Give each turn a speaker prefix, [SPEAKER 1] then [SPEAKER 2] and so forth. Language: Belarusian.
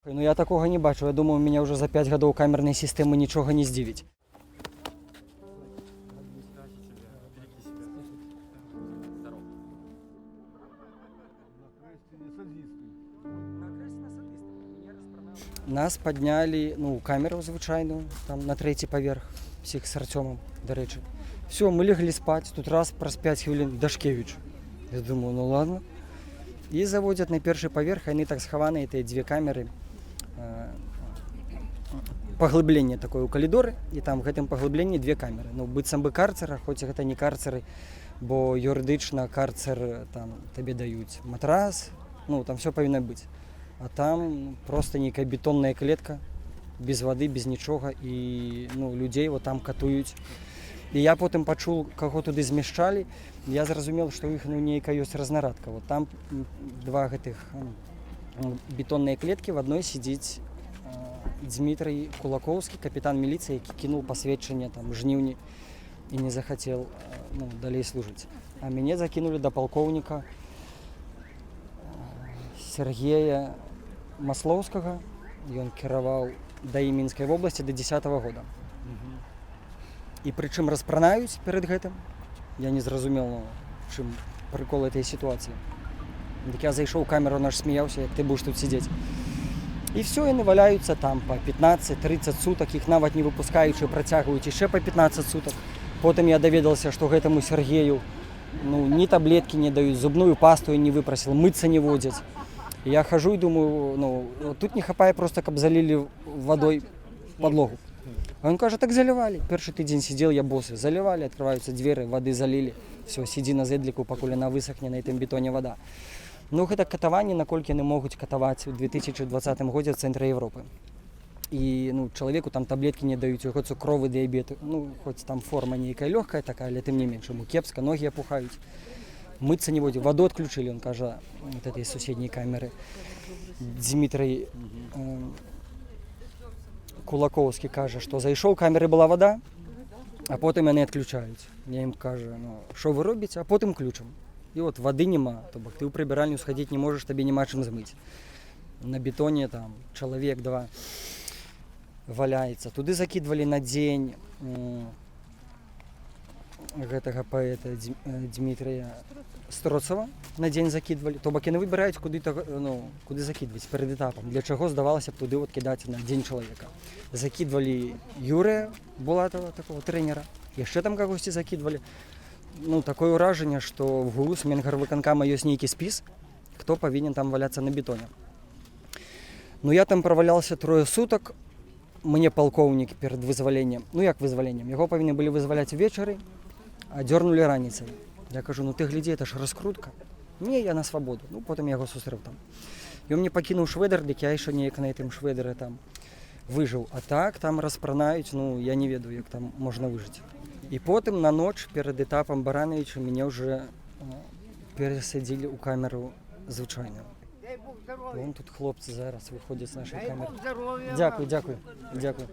[SPEAKER 1] Ну я такого не бачу. Я думаю, меня уже за 5 годов камерной системы ничего не здивить. Нас підняли, камеру звичайну, там на 3-й поверх, всіх з Артемом, до речі. Все, ми легли спати, тут раз, прос 5 хвилин, Дашкевич. Я думаю, ну ладно. І заводять на 1-й поверх, вони так сховані, це 2 камери. Поглиблення таке у коридорі, і там в гэтым поглибленні 2 камери. Ну, быццам бы карцера, хоць гэта не карцеры, бо юридично карцер там тобі дають матрас, там все повинно бути. А там просто некая бетонная клетка, без воды, без нічого, і людей вот там катують. І я потім почув, кого туди зміщали, я зрозумів, що у них нейка є рознарадка. Вот там 2 гэтых бетонные клетки, в одной сидить Дмитрий Кулаковский, капитан милиции, який кинул посвідчення там жнивні і не захотел далее служить. А меня закинули до полковника Сергея Масловского, и он кіраваў ДАІ Мінскай области до 10-го года. І причым распранаюць перед гэтым, я не зразумел, чым прикол этой ситуации. Так я зайшоў у камеру, наш смеялся, як ты будешь тут сидеть. І все, яны валяюцца там по 15-30 суток, іх нават не выпускаючы, працягваюць яшчэ по 15 суток. Потым я даведался, что гэтаму Сергею ни таблетки не дают, зубную пасту не выпросил, мыться не водят. И я хожу и думаю, тут не хапае просто, каб залили водой подлогу. А он кажет, так заливали. Первый тыдзень сидел, я боссы, заливали, открываются двери, воды залили. Все, сиди на зэдліку, пакуль она высохне на этом бетоне вода. Гэта катаванне, наколькі яны могуць катаваць у 2020 годзе в цэнтры Европы. І чалавеку там таблеткі не даюць, у яго цукровы дыябет, хоць там форма нейкая лёгкая такая, але тым не менш, ему кепска, ногі опухаюць. Мыцца не водит, воду отключили, он кажа, вот этой соседней камеры. Дмитрий Кулаковский каже, что зайшоў, камеры была вода, а потом яны отключаюць. Я им кажу, что вы робите, а потом ключом. И вот воды нема, то бок ты ў прыбіральню сходить не можешь, тебе нема чым змыць. На бетоне там человек 2 валяется. Туды закидывали на день гэтага паэта Дмитрия Строцова, на день закидывали. То бок яны выбіраюць, куды закидывать перед этапом. Для чаго, здавалася б, туды вот кидать на день человека. Закидывали Юрия Булатова, такого тренера. Яшчэ там кагосьці закидывали. Такое ўражанне, што в ГУС Менгарвыканкама ёсць нейкі спіс, хто павінен там валяцца на бетоне. Я там правалялся 3 суток. Мне полковник перед вызваленнем, як вызваленнем, яго павінны былі вызваляць увечары, а дёрнули раніцай. Я кажу, ты глядзі, это ж раскрутка. Не, я на свабоду. Потым я яго сустрэў там. Ён мне пакінуў швэдер, дык я яшчэ неяк на гэтым швэдеры там выжыў. А так там распранаюць, я не ведаю, як там можна выжыць. І потым на ноч перед этапом Барановича мяне ўжо перасадзілі ў камеру звычайную. Вон тут хлопцы зараз выходзяць з нашай камеры. Дякую.